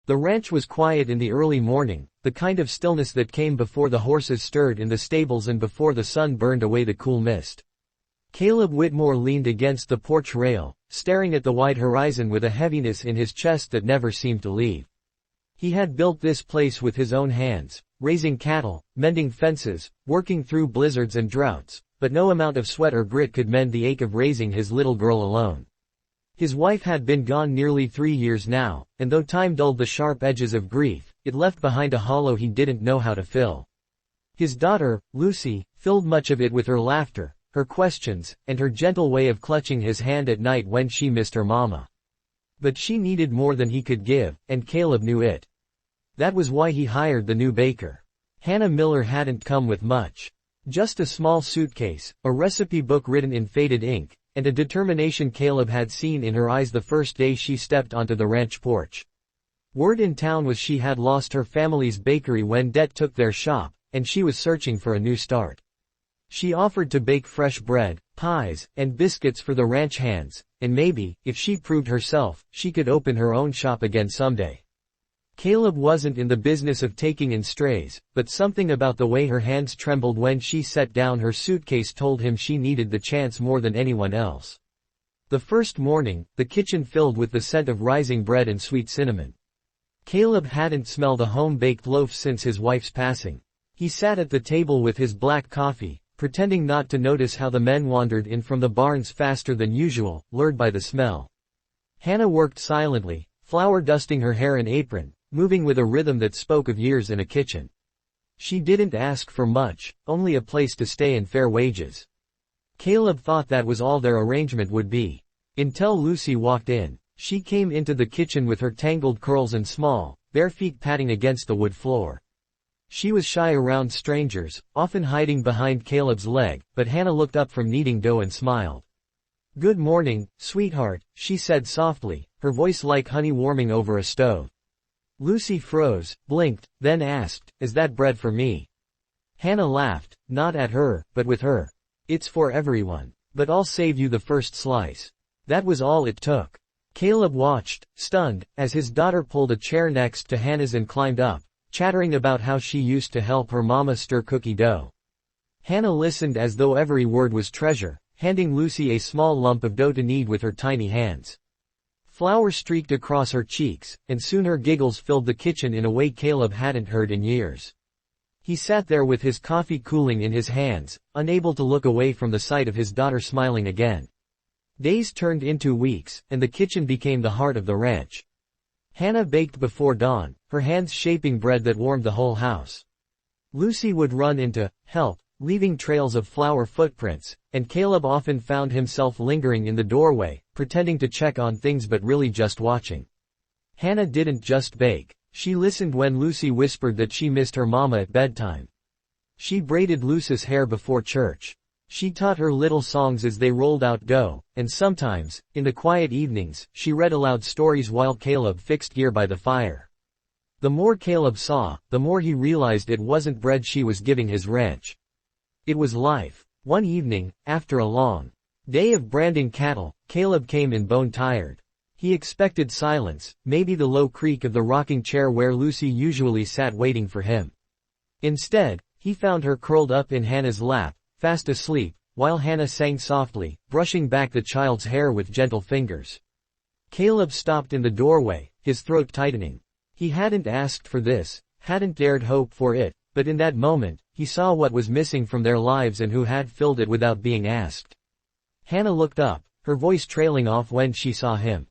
The ranch was quiet in the early morning, the kind of stillness that came before the horses stirred in the stables and before the sun burned away the cool mist. Caleb Whitmore leaned against the porch rail, staring at the wide horizon with a heaviness in his chest that never seemed to leave. He had built this place with his own hands, raising cattle, mending fences, working through blizzards and droughts, but no amount of sweat or grit could mend the ache of raising his little girl alone. His wife had been gone nearly 3 years now, and though time dulled the sharp edges of grief, it left behind a hollow he didn't know how to fill. His daughter, Lucy, filled much of it with her laughter, her questions, and her gentle way of clutching his hand at night when she missed her mama. But she needed more than he could give, and Caleb knew it. That was why he hired the new baker. Hannah Miller hadn't come with much. Just a small suitcase, a recipe book written in faded ink, and a determination Caleb had seen in her eyes the first day she stepped onto the ranch porch. Word in town was she had lost her family's bakery when debt took their shop, and she was searching for a new start. She offered to bake fresh bread, pies, and biscuits for the ranch hands, and maybe, if she proved herself, she could open her own shop again someday. Caleb wasn't in the business of taking in strays, but something about the way her hands trembled when she set down her suitcase told him she needed the chance more than anyone else. The first morning, the kitchen filled with the scent of rising bread and sweet cinnamon. Caleb hadn't smelled a home-baked loaf since his wife's passing. He sat at the table with his black coffee, pretending not to notice how the men wandered in from the barns faster than usual, lured by the smell. Hannah worked silently, flour dusting her hair and apron, moving with a rhythm that spoke of years in a kitchen. She didn't ask for much, only a place to stay and fair wages. Caleb thought that was all their arrangement would be. Until Lucy walked in. She came into the kitchen with her tangled curls and small, bare feet patting against the wood floor. She was shy around strangers, often hiding behind Caleb's leg, but Hannah looked up from kneading dough and smiled. "Good morning, sweetheart," she said softly, her voice like honey warming over a stove. Lucy froze, blinked, then asked, "Is that bread for me?" Hannah laughed, not at her, but with her. "It's for everyone. But I'll save you the first slice." That was all it took. Caleb watched, stunned, as his daughter pulled a chair next to Hannah's and climbed up, chattering about how she used to help her mama stir cookie dough. Hannah listened as though every word was treasure, handing Lucy a small lump of dough to knead with her tiny hands. Flour streaked across her cheeks, and soon her giggles filled the kitchen in a way Caleb hadn't heard in years. He sat there with his coffee cooling in his hands, unable to look away from the sight of his daughter smiling again. Days turned into weeks, and the kitchen became the heart of the ranch. Hannah baked before dawn, her hands shaping bread that warmed the whole house. Lucy would run in to help, leaving trails of flour footprints, and Caleb often found himself lingering in the doorway, pretending to check on things but really just watching. Hannah didn't just bake. She listened when Lucy whispered that she missed her mama at bedtime. She braided Lucy's hair before church. She taught her little songs as they rolled out dough, and sometimes, in the quiet evenings, she read aloud stories while Caleb fixed gear by the fire. The more Caleb saw, the more he realized it wasn't bread she was giving his ranch. It was life. One evening, after a long day of branding cattle, Caleb came in bone-tired. He expected silence, maybe the low creak of the rocking chair where Lucy usually sat waiting for him. Instead, he found her curled up in Hannah's lap, fast asleep, while Hannah sang softly, brushing back the child's hair with gentle fingers. Caleb stopped in the doorway, his throat tightening. He hadn't asked for this, hadn't dared hope for it, but in that moment, he saw what was missing from their lives and who had filled it without being asked. Hannah looked up, her voice trailing off when she saw him.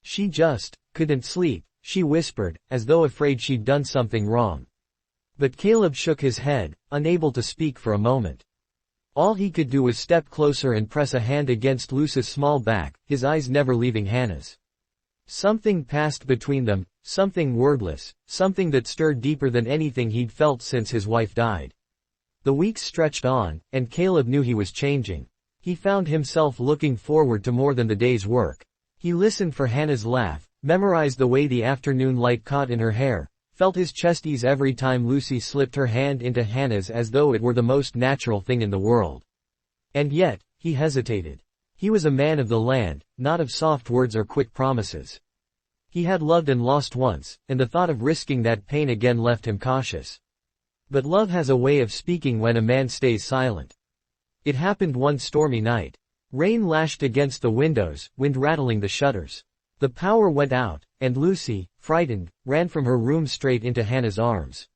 She just couldn't sleep, she whispered, as though afraid she'd done something wrong. But Caleb shook his head, unable to speak for a moment. All he could do was step closer and press a hand against Lucy's small back, his eyes never leaving Hannah's. Something passed between them, something wordless, something that stirred deeper than anything he'd felt since his wife died. The weeks stretched on, and Caleb knew he was changing. He found himself looking forward to more than the day's work. He listened for Hannah's laugh, memorized the way the afternoon light caught in her hair, felt his chest ease every time Lucy slipped her hand into Hannah's as though it were the most natural thing in the world. And yet, he hesitated. He was a man of the land, not of soft words or quick promises. He had loved and lost once, and the thought of risking that pain again left him cautious. But love has a way of speaking when a man stays silent. It happened one stormy night. Rain lashed against the windows, wind rattling the shutters. The power went out, and Lucy, frightened, ran from her room straight into Hannah's arms.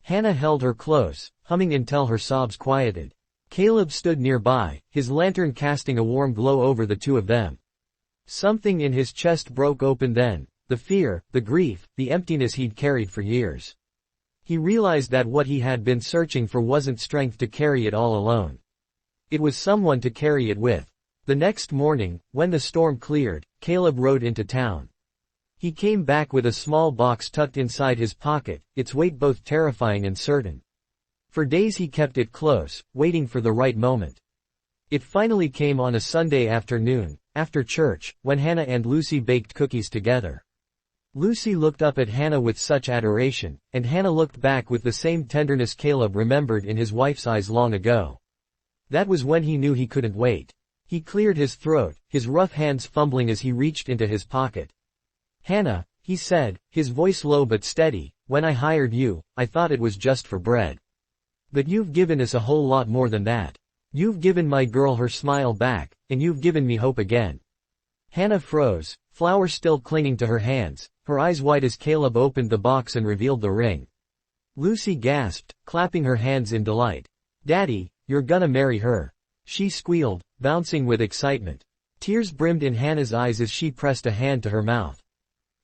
Hannah held her close, humming until her sobs quieted. Caleb stood nearby, his lantern casting a warm glow over the two of them. Something in his chest broke open then, the fear, the grief, the emptiness he'd carried for years. He realized that what he had been searching for wasn't strength to carry it all alone. It was someone to carry it with. The next morning, when the storm cleared, Caleb rode into town. He came back with a small box tucked inside his pocket, its weight both terrifying and certain. For days he kept it close, waiting for the right moment. It finally came on a Sunday afternoon, after church, when Hannah and Lucy baked cookies together. Lucy looked up at Hannah with such adoration, and Hannah looked back with the same tenderness Caleb remembered in his wife's eyes long ago. That was when he knew he couldn't wait. He cleared his throat, his rough hands fumbling as he reached into his pocket. "Hannah," he said, his voice low but steady, "when I hired you, I thought it was just for bread. But you've given us a whole lot more than that. You've given my girl her smile back, and you've given me hope again." Hannah froze, flour still clinging to her hands, her eyes wide as Caleb opened the box and revealed the ring. Lucy gasped, clapping her hands in delight. "Daddy, you're gonna marry her," she squealed, bouncing with excitement. Tears brimmed in Hannah's eyes as she pressed a hand to her mouth.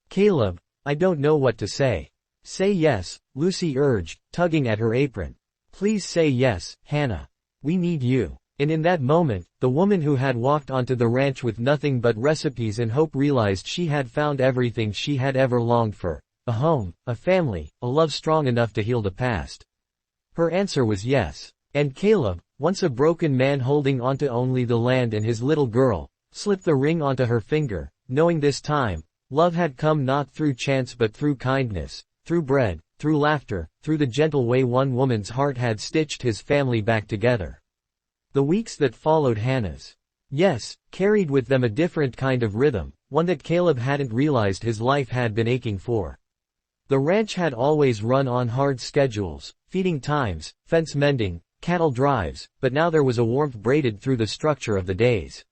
"Caleb, I don't know what to say." "Say yes," Lucy urged, tugging at her apron. "Please say yes, Hannah. We need you." And in that moment, the woman who had walked onto the ranch with nothing but recipes and hope realized she had found everything she had ever longed for: a home, a family, a love strong enough to heal the past. Her answer was yes. And Caleb, once a broken man holding onto only the land and his little girl, slipped the ring onto her finger, knowing this time, love had come not through chance but through kindness, through bread, through laughter, through the gentle way one woman's heart had stitched his family back together. The weeks that followed Hannah's yes carried with them a different kind of rhythm, one that Caleb hadn't realized his life had been aching for. The ranch had always run on hard schedules, feeding times, fence mending, cattle drives, but now there was a warmth braided through the structure of the days.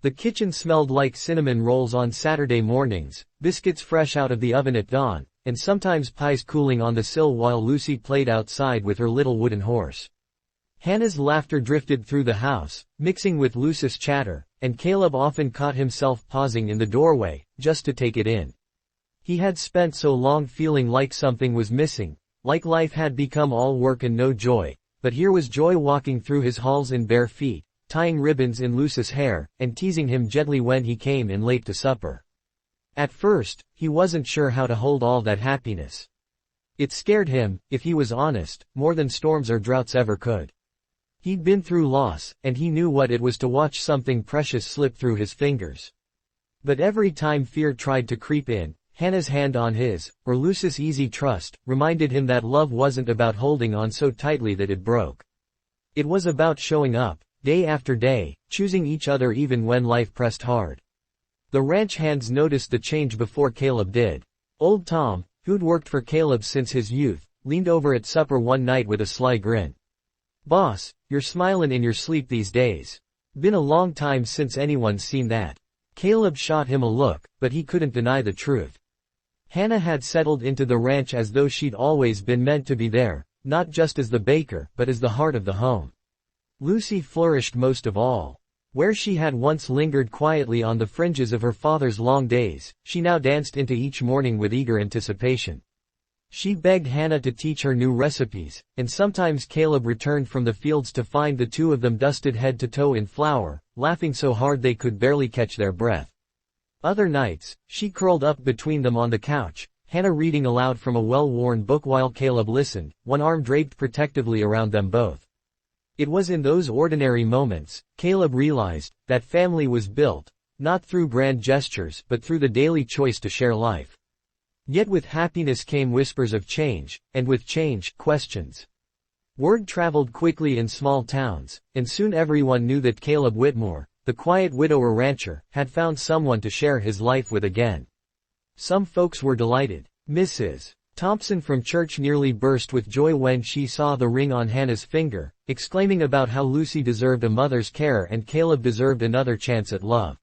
The kitchen smelled like cinnamon rolls on Saturday mornings, biscuits fresh out of the oven at dawn, and sometimes pies cooling on the sill while Lucy played outside with her little wooden horse. Hannah's laughter drifted through the house, mixing with Lucy's chatter, and Caleb often caught himself pausing in the doorway, just to take it in. He had spent so long feeling like something was missing, like life had become all work and no joy, but here was joy walking through his halls in bare feet, tying ribbons in Lucy's hair, and teasing him gently when he came in late to supper. At first, he wasn't sure how to hold all that happiness. It scared him, if he was honest, more than storms or droughts ever could. He'd been through loss, and he knew what it was to watch something precious slip through his fingers. But every time fear tried to creep in, Hannah's hand on his, or Lucy's easy trust, reminded him that love wasn't about holding on so tightly that it broke. It was about showing up, day after day, choosing each other even when life pressed hard. The ranch hands noticed the change before Caleb did. Old Tom, who'd worked for Caleb since his youth, leaned over at supper one night with a sly grin. "Boss, you're smilin' in your sleep these days. Been a long time since anyone's seen that." Caleb shot him a look, but he couldn't deny the truth. Hannah had settled into the ranch as though she'd always been meant to be there, not just as the baker, but as the heart of the home. Lucy flourished most of all. Where she had once lingered quietly on the fringes of her father's long days, she now danced into each morning with eager anticipation. She begged Hannah to teach her new recipes, and sometimes Caleb returned from the fields to find the two of them dusted head to toe in flour, laughing so hard they could barely catch their breath. Other nights, she curled up between them on the couch, Hannah reading aloud from a well-worn book while Caleb listened, one arm draped protectively around them both. It was in those ordinary moments, Caleb realized, that family was built, not through grand gestures but through the daily choice to share life. Yet with happiness came whispers of change, and with change, questions. Word traveled quickly in small towns, and soon everyone knew that Caleb Whitmore, the quiet widower rancher, had found someone to share his life with again. Some folks were delighted. Mrs. Thompson from church nearly burst with joy when she saw the ring on Hannah's finger, exclaiming about how Lucy deserved a mother's care and Caleb deserved another chance at love.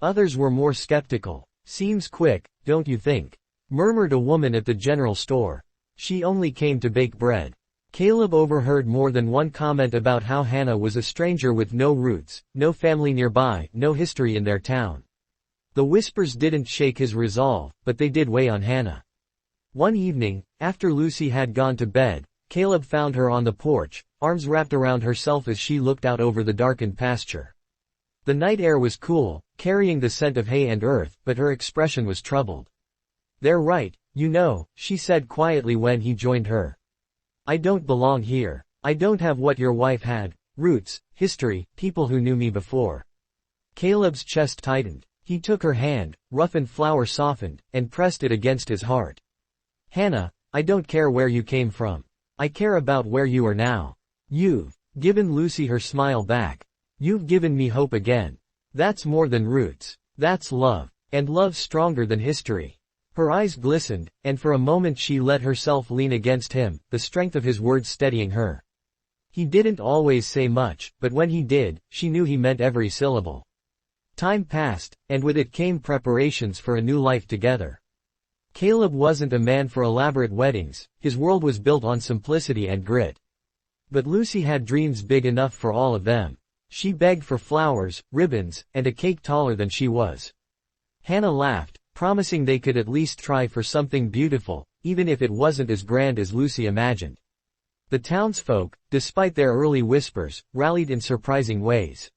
Others were more skeptical. "Seems quick, don't you think?" murmured a woman at the general store. "She only came to bake bread." Caleb overheard more than one comment about how Hannah was a stranger with no roots, no family nearby, no history in their town. The whispers didn't shake his resolve, but they did weigh on Hannah. One evening, after Lucy had gone to bed, Caleb found her on the porch, arms wrapped around herself as she looked out over the darkened pasture. The night air was cool, carrying the scent of hay and earth, but her expression was troubled. "They're right, you know," she said quietly when he joined her. "I don't belong here. I don't have what your wife had, roots, history, people who knew me before." Caleb's chest tightened. He took her hand, rough and flower softened, and pressed it against his heart. "Hannah, I don't care where you came from. I care about where you are now. You've given Lucy her smile back. You've given me hope again. That's more than roots. That's love. And love's stronger than history." Her eyes glistened, and for a moment she let herself lean against him, the strength of his words steadying her. He didn't always say much, but when he did, she knew he meant every syllable. Time passed, and with it came preparations for a new life together. Caleb wasn't a man for elaborate weddings, his world was built on simplicity and grit. But Lucy had dreams big enough for all of them. She begged for flowers, ribbons, and a cake taller than she was. Hannah laughed, promising they could at least try for something beautiful, even if it wasn't as grand as Lucy imagined. The townsfolk, despite their early whispers, rallied in surprising ways.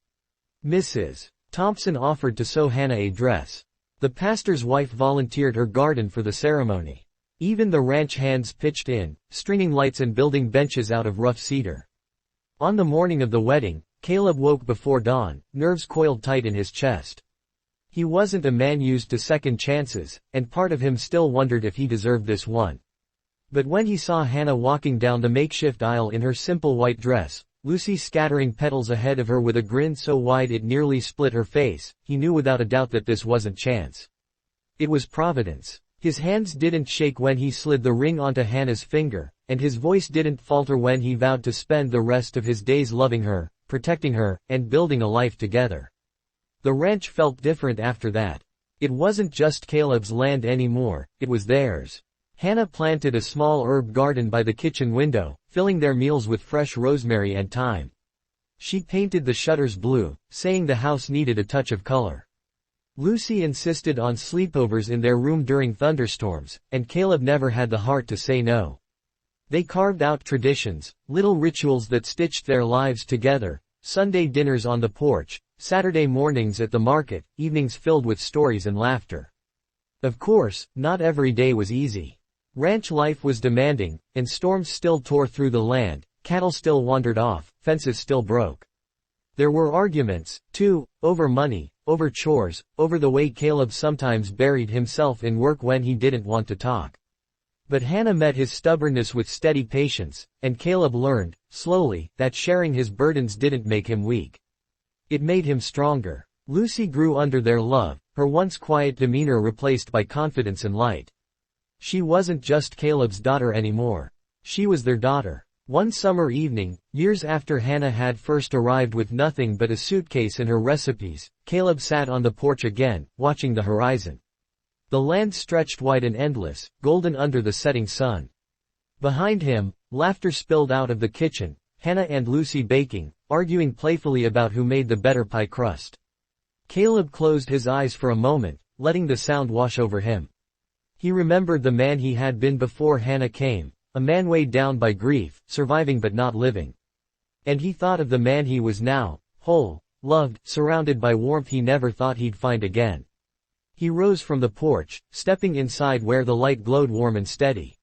Mrs. Thompson offered to sew Hannah a dress. The pastor's wife volunteered her garden for the ceremony. Even the ranch hands pitched in, stringing lights and building benches out of rough cedar. On the morning of the wedding, Caleb woke before dawn, nerves coiled tight in his chest. He wasn't a man used to second chances, and part of him still wondered if he deserved this one. But when he saw Hannah walking down the makeshift aisle in her simple white dress, Lucy scattering petals ahead of her with a grin so wide it nearly split her face, he knew without a doubt that this wasn't chance. It was Providence. His hands didn't shake when he slid the ring onto Hannah's finger, and his voice didn't falter when he vowed to spend the rest of his days loving her, protecting her, and building a life together. The ranch felt different after that. It wasn't just Caleb's land anymore, it was theirs. Hannah planted a small herb garden by the kitchen window, filling their meals with fresh rosemary and thyme. She painted the shutters blue, saying the house needed a touch of color. Lucy insisted on sleepovers in their room during thunderstorms, and Caleb never had the heart to say no. They carved out traditions, little rituals that stitched their lives together, Sunday dinners on the porch, Saturday mornings at the market, evenings filled with stories and laughter. Of course, not every day was easy. Ranch life was demanding, and storms still tore through the land, cattle still wandered off, fences still broke. There were arguments, too, over money, over chores, over the way Caleb sometimes buried himself in work when he didn't want to talk. But Hannah met his stubbornness with steady patience, and Caleb learned, slowly, that sharing his burdens didn't make him weak. It made him stronger. Lucy grew under their love, her once quiet demeanor replaced by confidence and light. She wasn't just Caleb's daughter anymore. She was their daughter. One summer evening, years after Hannah had first arrived with nothing but a suitcase and her recipes, Caleb sat on the porch again, watching the horizon. The land stretched wide and endless, golden under the setting sun. Behind him, laughter spilled out of the kitchen, Hannah and Lucy baking, arguing playfully about who made the better pie crust. Caleb closed his eyes for a moment, letting the sound wash over him. He remembered the man he had been before Hannah came, a man weighed down by grief, surviving but not living. And he thought of the man he was now, whole, loved, surrounded by warmth he never thought he'd find again. He rose from the porch, stepping inside where the light glowed warm and steady.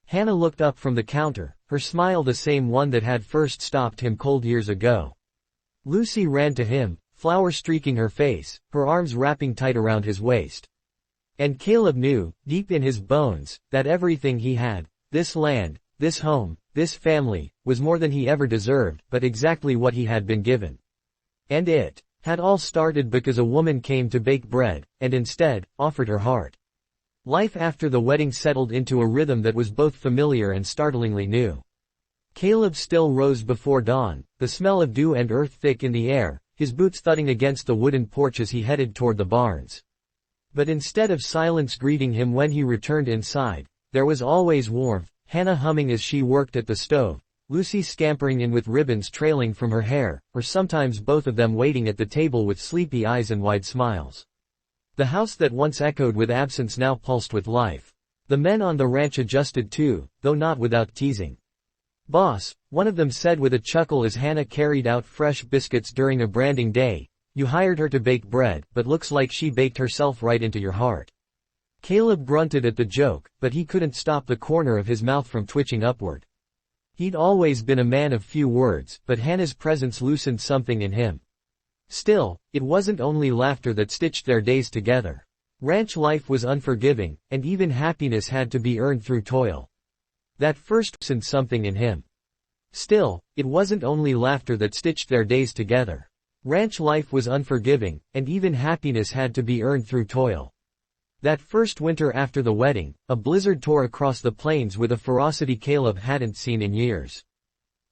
Hannah looked up from the counter, her smile the same one that had first stopped him cold years ago. Lucy ran to him, flour streaking her face, her arms wrapping tight around his waist. And Caleb knew, deep in his bones, that everything he had, this land, this home, this family, was more than he ever deserved, but exactly what he had been given. And it had all started because a woman came to bake bread, and instead, offered her heart. Life after the wedding settled into a rhythm that was both familiar and startlingly new. Caleb still rose before dawn, the smell of dew and earth thick in the air, his boots thudding against the wooden porch as he headed toward the barns. But instead of silence greeting him when he returned inside, there was always warmth, Hannah humming as she worked at the stove, Lucy scampering in with ribbons trailing from her hair, or sometimes both of them waiting at the table with sleepy eyes and wide smiles. The house that once echoed with absence now pulsed with life. The men on the ranch adjusted too, though not without teasing. "Boss," one of them said with a chuckle as Hannah carried out fresh biscuits during a branding day, "you hired her to bake bread, but looks like she baked herself right into your heart." Caleb grunted at the joke, but he couldn't stop the corner of his mouth from twitching upward. He'd always been a man of few words, but Hannah's presence loosened something in him. Still, it wasn't only laughter that stitched their days together. Ranch life was unforgiving, and even happiness had to be earned through toil. That first sent something in him. Still, it wasn't only laughter that stitched their days together. Ranch life was unforgiving, and even happiness had to be earned through toil. That first winter after the wedding, a blizzard tore across the plains with a ferocity Caleb hadn't seen in years.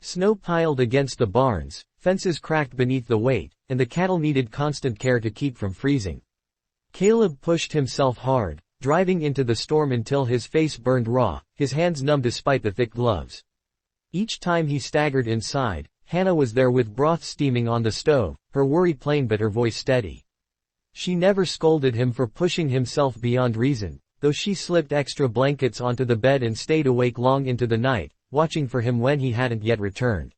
Snow piled against the barns, fences cracked beneath the weight, and the cattle needed constant care to keep from freezing. Caleb pushed himself hard, driving into the storm until his face burned raw, his hands numb despite the thick gloves. Each time he staggered inside, Hannah was there with broth steaming on the stove, her worry plain but her voice steady. She never scolded him for pushing himself beyond reason, though she slipped extra blankets onto the bed and stayed awake long into the night, watching for him when he hadn't yet returned.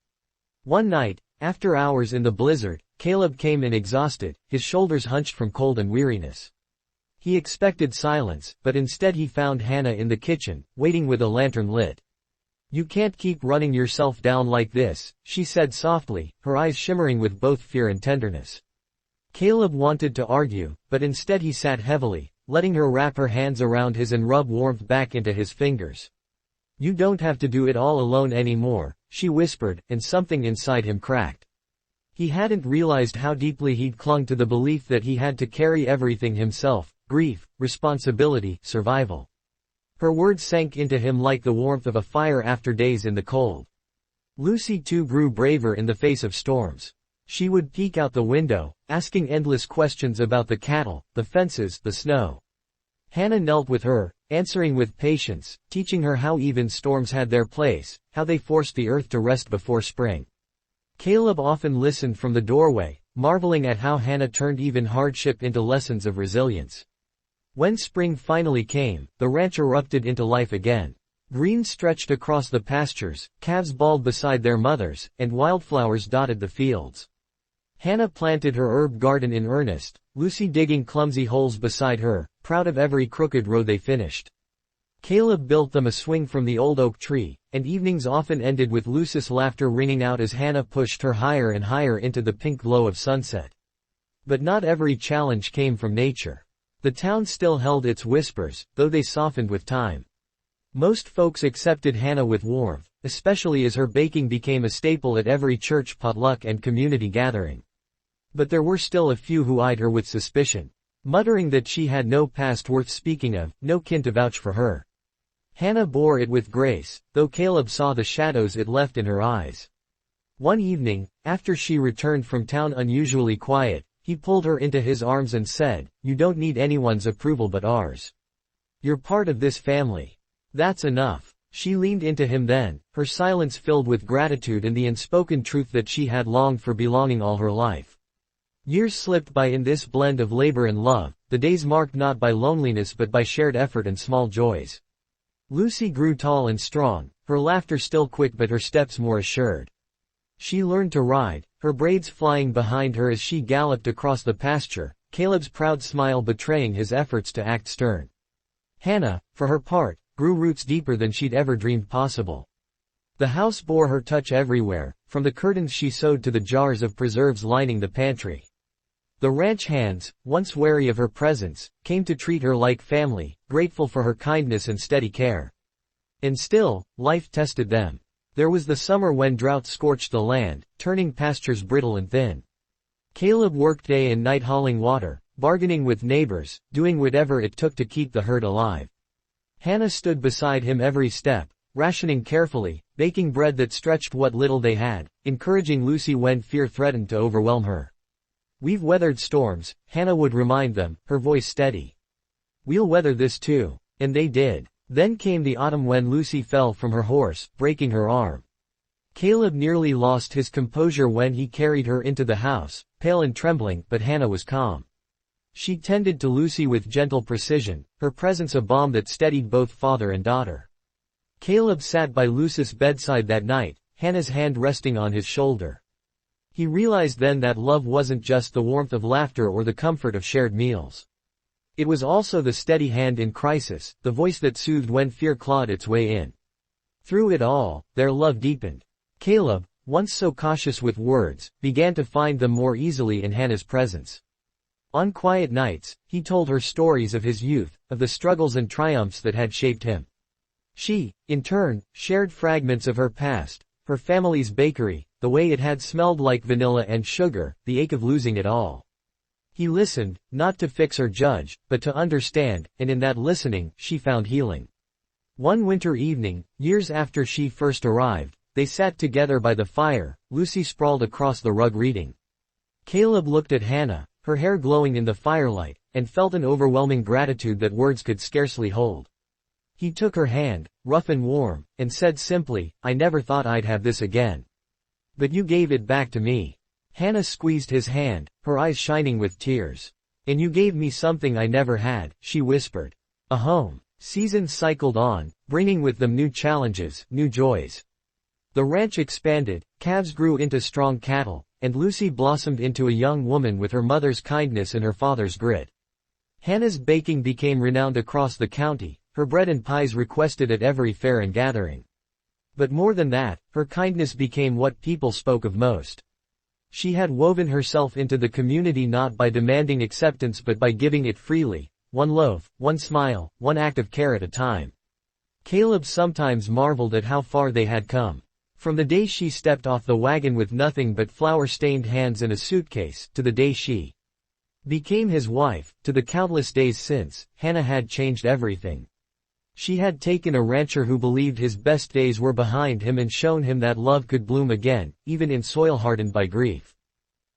One night, after hours in the blizzard, Caleb came in exhausted, his shoulders hunched from cold and weariness. He expected silence, but instead he found Hannah in the kitchen, waiting with a lantern lit. "You can't keep running yourself down like this," she said softly, her eyes shimmering with both fear and tenderness. Caleb wanted to argue, but instead he sat heavily, letting her wrap her hands around his and rub warmth back into his fingers. "You don't have to do it all alone anymore," she whispered, and something inside him cracked. He hadn't realized how deeply he'd clung to the belief that he had to carry everything himself: grief, responsibility, survival. Her words sank into him like the warmth of a fire after days in the cold. Lucy too grew braver in the face of storms. She would peek out the window, asking endless questions about the cattle, the fences, the snow. Hannah knelt with her, answering with patience, teaching her how even storms had their place, how they forced the earth to rest before spring. Caleb often listened from the doorway, marveling at how Hannah turned even hardship into lessons of resilience. When spring finally came, the ranch erupted into life again. Green stretched across the pastures, calves bawled beside their mothers, and wildflowers dotted the fields. Hannah planted her herb garden in earnest, Lucy digging clumsy holes beside her, proud of every crooked row they finished. Caleb built them a swing from the old oak tree, and evenings often ended with Lucy's laughter ringing out as Hannah pushed her higher and higher into the pink glow of sunset. But not every challenge came from nature. The town still held its whispers, though they softened with time. Most folks accepted Hannah with warmth, especially as her baking became a staple at every church potluck and community gathering. But there were still a few who eyed her with suspicion, muttering that she had no past worth speaking of, no kin to vouch for her. Hannah bore it with grace, though Caleb saw the shadows it left in her eyes. One evening, after she returned from town unusually quiet, he pulled her into his arms and said, "You don't need anyone's approval but ours. You're part of this family. That's enough." She leaned into him then, her silence filled with gratitude and the unspoken truth that she had longed for belonging all her life. Years slipped by in this blend of labor and love, the days marked not by loneliness but by shared effort and small joys. Lucy grew tall and strong, her laughter still quick but her steps more assured. She learned to ride, her braids flying behind her as she galloped across the pasture, Caleb's proud smile betraying his efforts to act stern. Hannah, for her part, grew roots deeper than she'd ever dreamed possible. The house bore her touch everywhere, from the curtains she sewed to the jars of preserves lining the pantry. The ranch hands, once wary of her presence, came to treat her like family, grateful for her kindness and steady care. And still, life tested them. There was the summer when drought scorched the land, turning pastures brittle and thin. Caleb worked day and night hauling water, bargaining with neighbors, doing whatever it took to keep the herd alive. Hannah stood beside him every step, rationing carefully, baking bread that stretched what little they had, encouraging Lucy when fear threatened to overwhelm her. "We've weathered storms," Hannah would remind them, her voice steady. "We'll weather this too." And they did. Then came the autumn when Lucy fell from her horse, breaking her arm. Caleb nearly lost his composure when he carried her into the house, pale and trembling, but Hannah was calm. She tended to Lucy with gentle precision, her presence a balm that steadied both father and daughter. Caleb sat by Lucy's bedside that night, Hannah's hand resting on his shoulder. He realized then that love wasn't just the warmth of laughter or the comfort of shared meals. It was also the steady hand in crisis, the voice that soothed when fear clawed its way in. Through it all, their love deepened. Caleb, once so cautious with words, began to find them more easily in Hannah's presence. On quiet nights, he told her stories of his youth, of the struggles and triumphs that had shaped him. She, in turn, shared fragments of her past, her family's bakery, the way it had smelled like vanilla and sugar, the ache of losing it all. He listened, not to fix or judge, but to understand, and in that listening, she found healing. One winter evening, years after she first arrived, they sat together by the fire, Lucy sprawled across the rug reading. Caleb looked at Hannah, her hair glowing in the firelight, and felt an overwhelming gratitude that words could scarcely hold. He took her hand, rough and warm, and said simply, "I never thought I'd have this again. But you gave it back to me." Hannah squeezed his hand, her eyes shining with tears. "And you gave me something I never had," she whispered. "A home." Seasons cycled on, bringing with them new challenges, new joys. The ranch expanded, calves grew into strong cattle, and Lucy blossomed into a young woman with her mother's kindness and her father's grit. Hannah's baking became renowned across the county, her bread and pies requested at every fair and gathering. But more than that, her kindness became what people spoke of most. She had woven herself into the community not by demanding acceptance but by giving it freely, one loaf, one smile, one act of care at a time. Caleb sometimes marveled at how far they had come. From the day she stepped off the wagon with nothing but flour-stained hands and a suitcase, to the day she became his wife, to the countless days since, Hannah had changed everything. She had taken a rancher who believed his best days were behind him and shown him that love could bloom again, even in soil hardened by grief.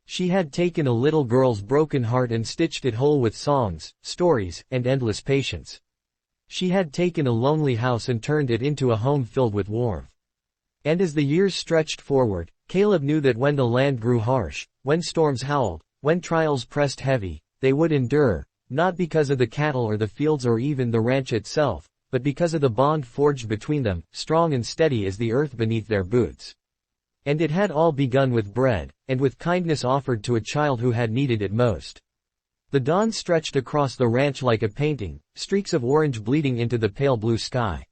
She had taken a little girl's broken heart and stitched it whole with songs, stories, and endless patience. She had taken a lonely house and turned it into a home filled with warmth. And as the years stretched forward, Caleb knew that when the land grew harsh, when storms howled, when trials pressed heavy, they would endure, not because of the cattle or the fields or even the ranch itself, but because of the bond forged between them, strong and steady as the earth beneath their boots. And it had all begun with bread, and with kindness offered to a child who had needed it most. The dawn stretched across the ranch like a painting, streaks of orange bleeding into the pale blue sky.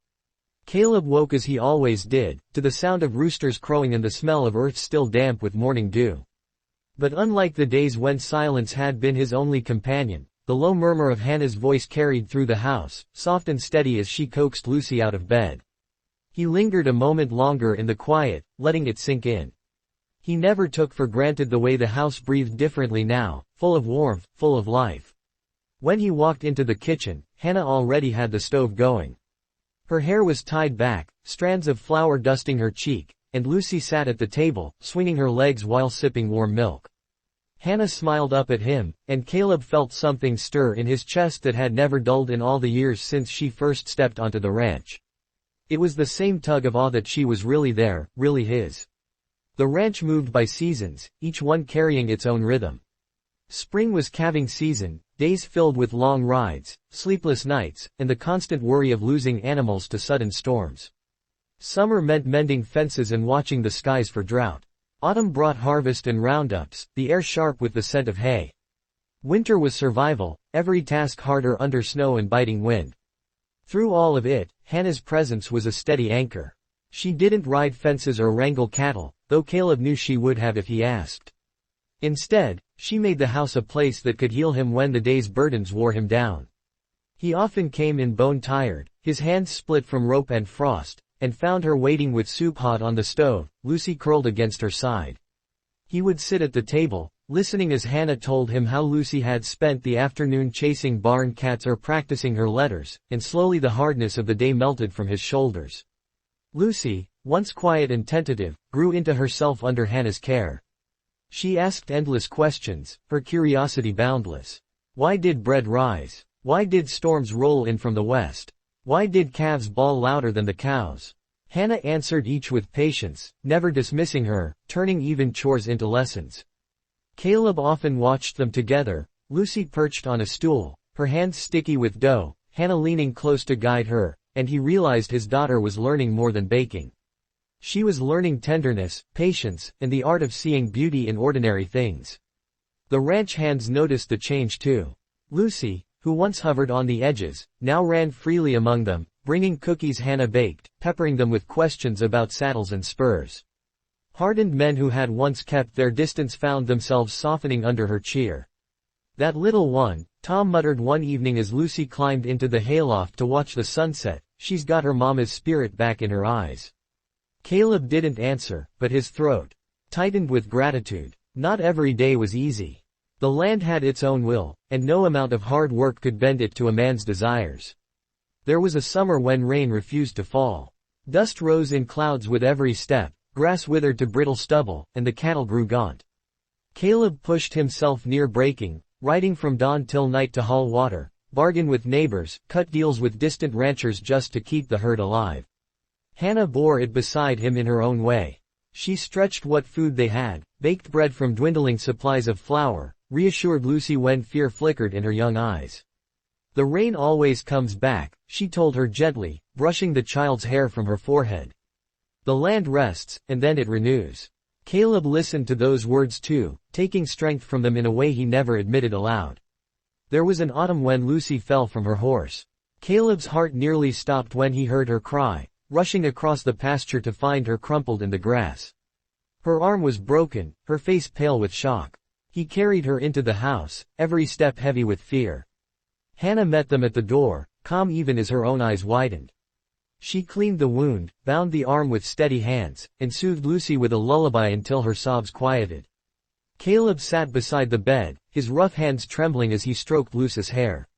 Caleb woke as he always did, to the sound of roosters crowing and the smell of earth still damp with morning dew. But unlike the days when silence had been his only companion, the low murmur of Hannah's voice carried through the house, soft and steady as she coaxed Lucy out of bed. He lingered a moment longer in the quiet, letting it sink in. He never took for granted the way the house breathed differently now, full of warmth, full of life. When he walked into the kitchen, Hannah already had the stove going. Her hair was tied back, strands of flour dusting her cheek, and Lucy sat at the table, swinging her legs while sipping warm milk. Hannah smiled up at him, and Caleb felt something stir in his chest that had never dulled in all the years since she first stepped onto the ranch. It was the same tug of awe that she was really there, really his. The ranch moved by seasons, each one carrying its own rhythm. Spring was calving season, days filled with long rides, sleepless nights, and the constant worry of losing animals to sudden storms. Summer meant mending fences and watching the skies for drought. Autumn brought harvest and roundups, the air sharp with the scent of hay. Winter was survival, every task harder under snow and biting wind. Through all of it, Hannah's presence was a steady anchor. She didn't ride fences or wrangle cattle, though Caleb knew she would have if he asked. Instead, she made the house a place that could heal him when the day's burdens wore him down. He often came in bone-tired, his hands split from rope and frost, and found her waiting with soup hot on the stove, Lucy curled against her side. He would sit at the table, listening as Hannah told him how Lucy had spent the afternoon chasing barn cats or practicing her letters, and slowly the hardness of the day melted from his shoulders. Lucy, once quiet and tentative, grew into herself under Hannah's care. She asked endless questions, her curiosity boundless. Why did bread rise? Why did storms roll in from the west? Why did calves bawl louder than the cows? Hannah answered each with patience, never dismissing her, turning even chores into lessons. Caleb often watched them together, Lucy perched on a stool, her hands sticky with dough, Hannah leaning close to guide her, and he realized his daughter was learning more than baking. She was learning tenderness, patience, and the art of seeing beauty in ordinary things. The ranch hands noticed the change too. Lucy, who once hovered on the edges, now ran freely among them, bringing cookies Hannah baked, peppering them with questions about saddles and spurs. Hardened men who had once kept their distance found themselves softening under her cheer. "That little one," Tom muttered one evening as Lucy climbed into the hayloft to watch the sunset, "she's got her mama's spirit back in her eyes." Caleb didn't answer, but his throat tightened with gratitude. Not every day was easy. The land had its own will, and no amount of hard work could bend it to a man's desires. There was a summer when rain refused to fall. Dust rose in clouds with every step, grass withered to brittle stubble, and the cattle grew gaunt. Caleb pushed himself near breaking, riding from dawn till night to haul water, bargain with neighbors, cut deals with distant ranchers just to keep the herd alive. Hannah bore it beside him in her own way. She stretched what food they had, baked bread from dwindling supplies of flour, reassured Lucy when fear flickered in her young eyes. "The rain always comes back," she told her gently, brushing the child's hair from her forehead. "The land rests, and then it renews." Caleb listened to those words too, taking strength from them in a way he never admitted aloud. There was an autumn when Lucy fell from her horse. Caleb's heart nearly stopped when he heard her cry, rushing across the pasture to find her crumpled in the grass. Her arm was broken, her face pale with shock. He carried her into the house, every step heavy with fear. Hannah met them at the door, calm even as her own eyes widened. She cleaned the wound, bound the arm with steady hands, and soothed Lucy with a lullaby until her sobs quieted. Caleb sat beside the bed, his rough hands trembling as he stroked Lucy's hair.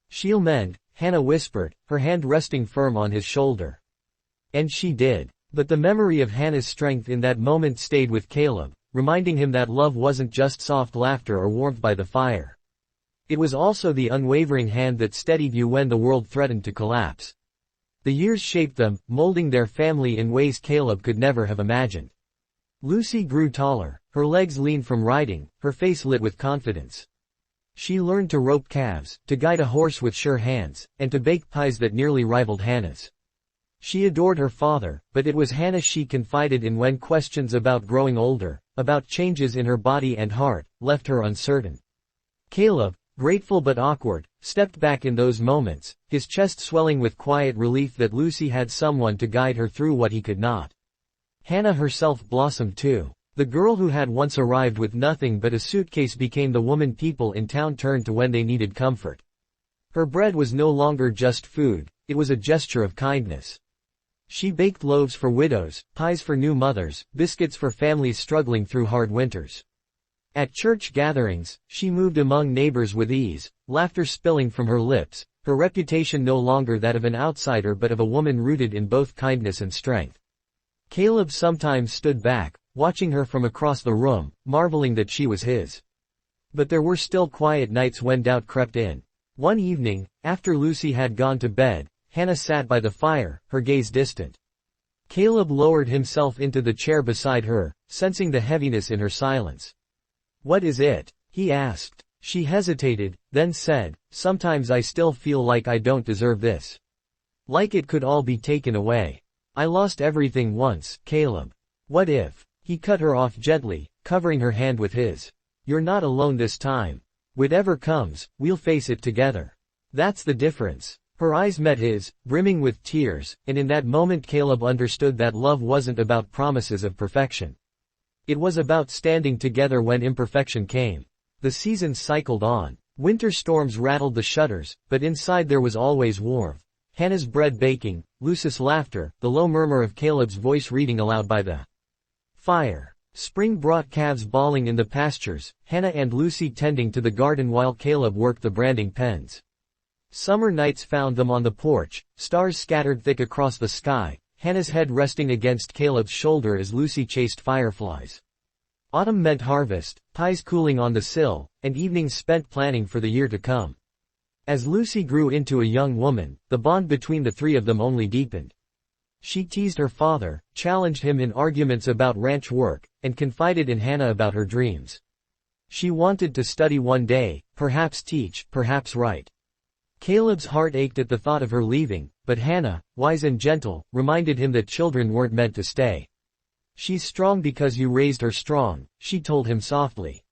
"She'll mend," Hannah whispered, her hand resting firm on his shoulder. And she did. But the memory of Hannah's strength in that moment stayed with Caleb, reminding him that love wasn't just soft laughter or warmth by the fire. It was also the unwavering hand that steadied you when the world threatened to collapse. The years shaped them, molding their family in ways Caleb could never have imagined. Lucy grew taller, her legs lean from riding, her face lit with confidence. She learned to rope calves, to guide a horse with sure hands, and to bake pies that nearly rivaled Hannah's. She adored her father, but it was Hannah she confided in when questions about growing older, about changes in her body and heart, left her uncertain. Caleb, grateful but awkward, stepped back in those moments, his chest swelling with quiet relief that Lucy had someone to guide her through what he could not. Hannah herself blossomed too. The girl who had once arrived with nothing but a suitcase became the woman people in town turned to when they needed comfort. Her bread was no longer just food, it was a gesture of kindness. She baked loaves for widows, pies for new mothers, biscuits for families struggling through hard winters. At church gatherings, she moved among neighbors with ease, laughter spilling from her lips, her reputation no longer that of an outsider but of a woman rooted in both kindness and strength. Caleb sometimes stood back, watching her from across the room, marveling that she was his. But there were still quiet nights when doubt crept in. One evening, after Lucy had gone to bed, Hannah sat by the fire, her gaze distant. Caleb lowered himself into the chair beside her, sensing the heaviness in her silence. "What is it?" he asked. She hesitated, then said, "Sometimes I still feel like I don't deserve this. Like it could all be taken away. I lost everything once, Caleb. What if?" He cut her off gently, covering her hand with his. "You're not alone this time. Whatever comes, we'll face it together. That's the difference." Her eyes met his, brimming with tears, and in that moment Caleb understood that love wasn't about promises of perfection. It was about standing together when imperfection came. The seasons cycled on. Winter storms rattled the shutters, but inside there was always warmth. Hannah's bread baking, Lucy's laughter, the low murmur of Caleb's voice reading aloud by the fire. Spring brought calves bawling in the pastures, Hannah and Lucy tending to the garden while Caleb worked the branding pens. Summer nights found them on the porch, stars scattered thick across the sky, Hannah's head resting against Caleb's shoulder as Lucy chased fireflies. Autumn meant harvest, pies cooling on the sill, and evenings spent planning for the year to come. As Lucy grew into a young woman, the bond between the three of them only deepened. She teased her father, challenged him in arguments about ranch work, and confided in Hannah about her dreams. She wanted to study one day, perhaps teach, perhaps write. Caleb's heart ached at the thought of her leaving, but Hannah, wise and gentle, reminded him that children weren't meant to stay. "She's strong because you raised her strong," she told him softly.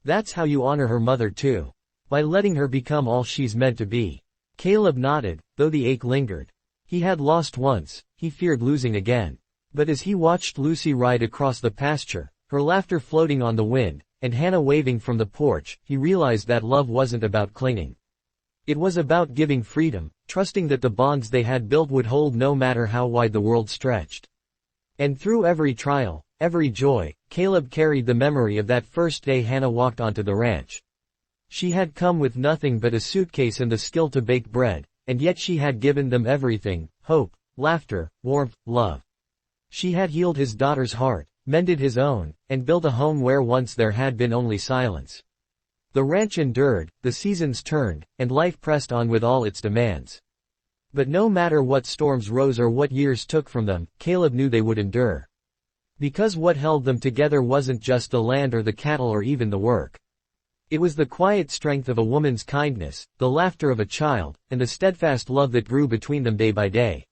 "That's how you honor her mother too. By letting her become all she's meant to be." Caleb nodded, though the ache lingered. He had lost once, he feared losing again. But as he watched Lucy ride across the pasture, her laughter floating on the wind, and Hannah waving from the porch, he realized that love wasn't about clinging. It was about giving freedom, trusting that the bonds they had built would hold no matter how wide the world stretched. And through every trial, every joy, Caleb carried the memory of that first day Hannah walked onto the ranch. She had come with nothing but a suitcase and the skill to bake bread, and yet she had given them everything: hope, laughter, warmth, love. She had healed his daughter's heart, mended his own, and built a home where once there had been only silence. The ranch endured, the seasons turned, and life pressed on with all its demands. But no matter what storms rose or what years took from them, Caleb knew they would endure. Because what held them together wasn't just the land or the cattle or even the work. It was the quiet strength of a woman's kindness, the laughter of a child, and the steadfast love that grew between them day by day.